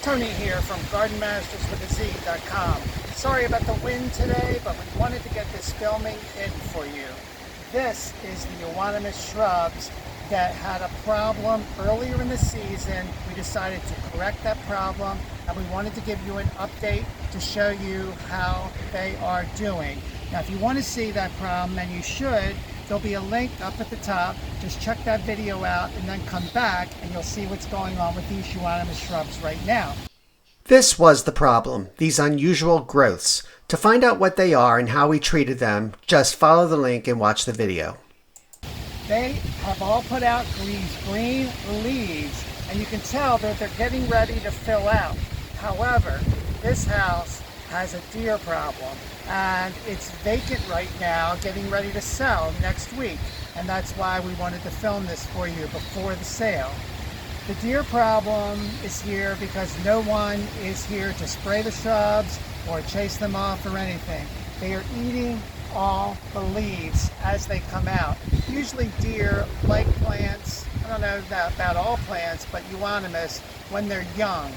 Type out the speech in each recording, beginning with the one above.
Tony here from GardenMastersWithAZ.com. Sorry about the wind today, but we wanted to get this filming in for you. This is the Euonymus shrubs that had a problem earlier in the season. We decided to correct that problem, and we wanted to give you an update to show you how they are doing. Now, if you want to see that problem, and you should, there'll be a link up at the top. Just check that video out and then come back and you'll see what's going on with these Euonymus shrubs right now. This was the problem, these unusual growths. To find out what they are and how we treated them, just follow the link and watch the video. They have all put out these green leaves, and you can tell that they're getting ready to fill out. However, this house has a deer problem, and it's vacant right now, getting ready to sell next week. And that's why we wanted to film this for you before the sale. The deer problem is here because no one is here to spray the shrubs or chase them off or anything. They are eating all the leaves as they come out. Usually deer like plants, I don't know about all plants, but Euonymus when they're young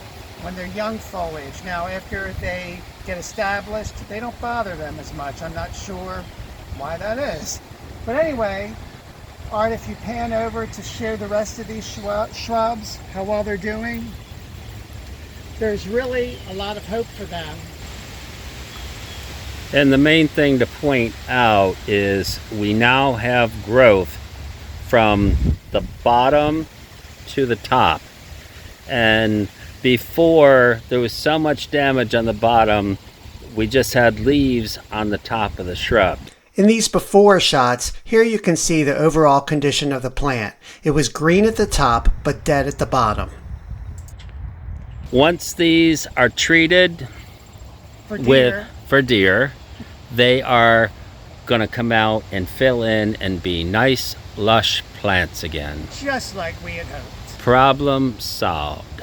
foliage. Now after they get established, they don't bother them as much. I'm not sure why that is. But anyway, Art, if you pan over to show the rest of these shrubs, how well they're doing, there's really a lot of hope for them. And the main thing to point out is we now have growth from the bottom to the top. And before, there was so much damage on the bottom, we just had leaves on the top of the shrub. In these before shots, here you can see the overall condition of the plant. It was green at the top, but dead at the bottom. Once these are treated for deer, they are going to come out and fill in and be nice, lush plants again. Just like we had hoped. Problem solved.